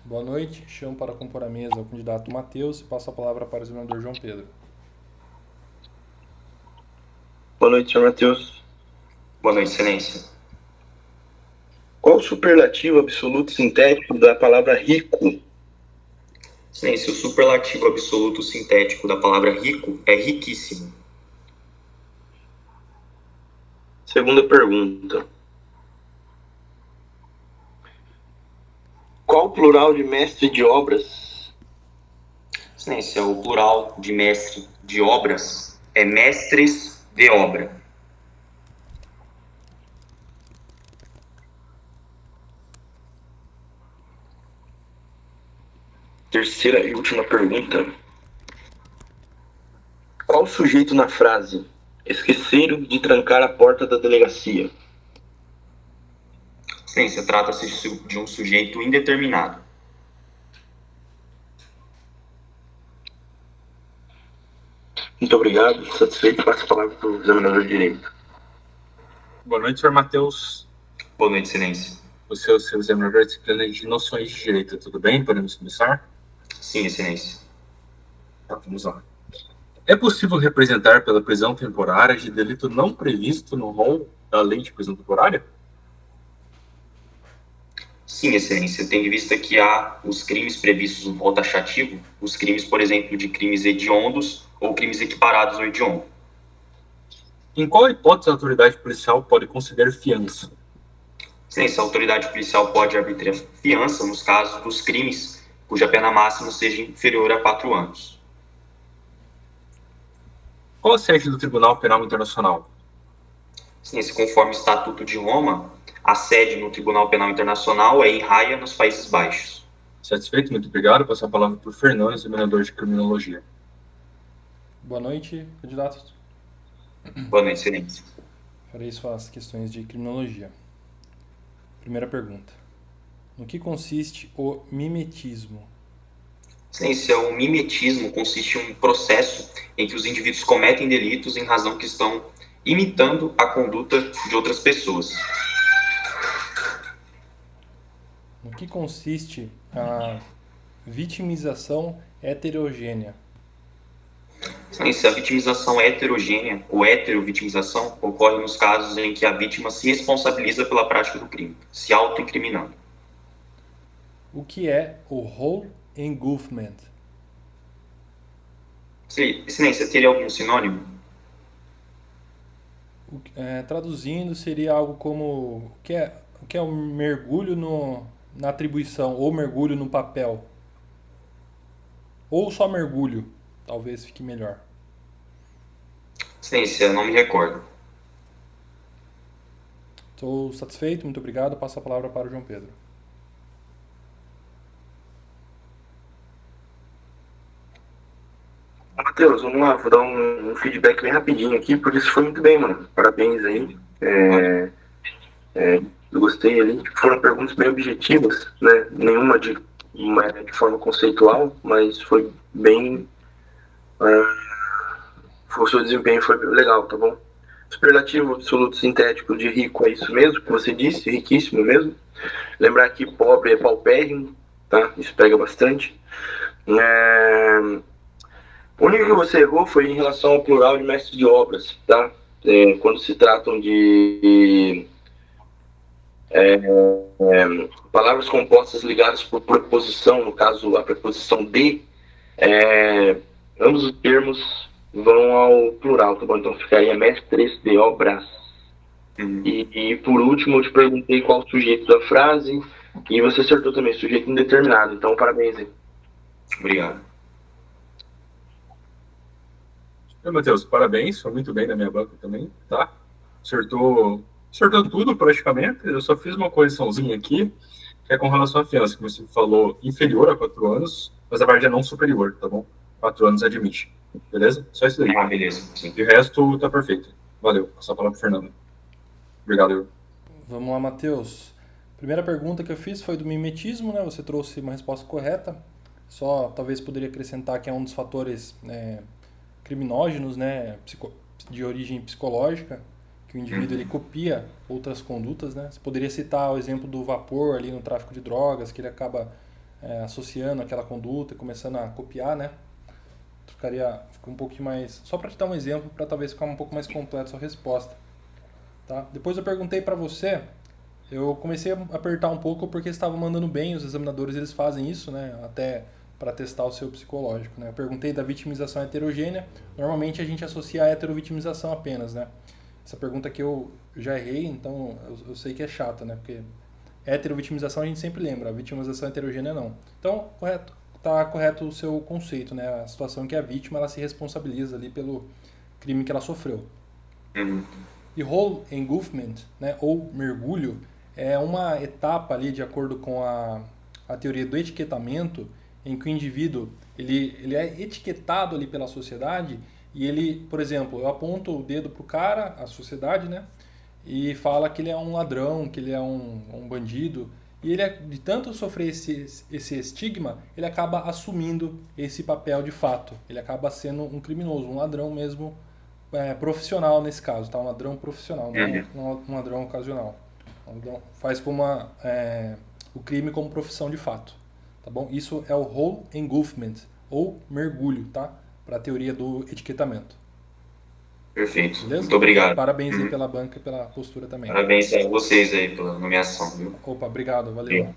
Boa noite. Chamo para compor a mesa o candidato Matheus e passo a palavra para o examinador João Pedro. Boa noite, senhor Matheus. Boa noite, excelência. Qual o superlativo absoluto sintético da palavra rico? Excelência, o superlativo absoluto sintético da palavra rico é riquíssimo. Segunda pergunta. Qual o plural de mestre de obras? Excelência, o plural de mestre de obras é mestres de obra. Terceira e última pergunta. Qual o sujeito na frase? Esqueceram de trancar a porta da delegacia. Excelência, trata-se de um sujeito indeterminado. Muito obrigado. Satisfeito, passo a palavra para o examinador de direito. Boa noite, senhor Matheus. Boa noite, excelência. O seu examinador de disciplina de noções de direito, tudo bem? Podemos começar? Sim, excelência. Tá, vamos lá. É possível representar pela prisão temporária de delito não previsto no rol da lei de prisão temporária? Sim, excelência. Tendo em vista que há os crimes previstos no rol taxativo, os crimes, por exemplo, de crimes hediondos ou crimes equiparados ao hediondo. Em qual hipótese a autoridade policial pode conceder fiança? Excelência, a autoridade policial pode arbitrar fiança nos casos dos crimes cuja pena máxima seja inferior a 4 anos. Qual a sede do Tribunal Penal Internacional? Excelência, conforme o Estatuto de Roma, a sede no Tribunal Penal Internacional é em Haia, nos Países Baixos. Satisfeito? Muito obrigado. Passo a palavra para o Fernando, examinador de criminologia. Boa noite, candidatos. Boa noite, excelência. Farei suas questões de criminologia. Primeira pergunta. No que consiste o mimetismo? Excelência, o mimetismo consiste em um processo em que os indivíduos cometem delitos em razão que estão imitando a conduta de outras pessoas. No que consiste a vitimização heterogênea? Excelência, a vitimização heterogênea, ou heterovitimização, ocorre nos casos em que a vítima se responsabiliza pela prática do crime, se auto-incriminando. O que é o role engulfment? Excelência, teria algum sinônimo? Traduzindo, seria algo como o que é um mergulho na atribuição, ou mergulho no papel. Ou só mergulho, talvez fique melhor. Excelência, não me recordo. Estou satisfeito, muito obrigado. Passo a palavra para o João Pedro. Matheus, vamos lá, vou dar um feedback bem rapidinho aqui, porque isso foi muito bem, mano. Parabéns aí. Eu gostei ali. Foram perguntas bem objetivas, né? Nenhuma de forma conceitual, mas foi bem. O seu desempenho foi legal, tá bom? Superlativo absoluto sintético de rico é isso mesmo que você disse, riquíssimo mesmo. Lembrar que pobre é paupérrimo, tá? Isso pega bastante. O único que você errou foi em relação ao plural de mestre de obras, tá? Quando se tratam de palavras compostas ligadas por preposição, no caso a preposição de, ambos os termos vão ao plural, tá bom? Então ficaria mestres de obras. E por último eu te perguntei qual o sujeito da frase e você acertou também, sujeito indeterminado. Então parabéns aí. Obrigado. Matheus, parabéns, foi muito bem na minha banca também, tá? Acertou tudo praticamente. Eu só fiz uma correçãozinha aqui, que é com relação à fiança, que você falou inferior a 4 anos, mas a verdade é não superior, tá bom? 4 anos admite. Beleza? Só isso daí. Beleza. Sim. E o resto tá perfeito. Valeu. Passar a palavra pro Fernando. Obrigado, Igor. Vamos lá, Matheus. Primeira pergunta que eu fiz foi do mimetismo, né? Você trouxe uma resposta correta. Só talvez poderia acrescentar que é um dos fatores criminógenos, né? De origem psicológica, que o indivíduo ele copia outras condutas, né? Você poderia citar o exemplo do vapor ali no tráfico de drogas, que ele acaba associando aquela conduta e começando a copiar, né? Fica um pouquinho mais... Só para te dar um exemplo, para talvez ficar um pouco mais completa a sua resposta. Tá? Depois eu perguntei para você, eu comecei a apertar um pouco porque estava mandando bem, os examinadores eles fazem isso, né? Até para testar o seu psicológico, né? Eu perguntei da vitimização heterogênea, normalmente a gente associa a heterovitimização apenas, né? Essa pergunta aqui eu já errei, então eu sei que é chata, né? Porque heterovitimização a gente sempre lembra, a vitimização heterogênea não. Então, tá correto o seu conceito, né? A situação em que a vítima ela se responsabiliza ali pelo crime que ela sofreu. E whole engulfment, né, ou mergulho, é uma etapa ali, de acordo com a teoria do etiquetamento, em que o indivíduo ele é etiquetado ali pela sociedade e ele, por exemplo, eu aponto o dedo pro cara, a sociedade, né, e fala que ele é um ladrão, que ele é um bandido, e ele, de tanto sofrer esse estigma, ele acaba assumindo esse papel de fato. Ele acaba sendo um criminoso, um ladrão mesmo, profissional nesse caso, tá? Um ladrão profissional, não um ladrão ocasional. Então, faz como o crime como profissão de fato, tá bom? Isso é o whole engulfment, ou mergulho, tá? Para a teoria do etiquetamento. Perfeito. Beleza? Muito obrigado. Parabéns aí pela banca e pela postura também. Parabéns a vocês aí pela nomeação, viu? Opa, obrigado, valeu.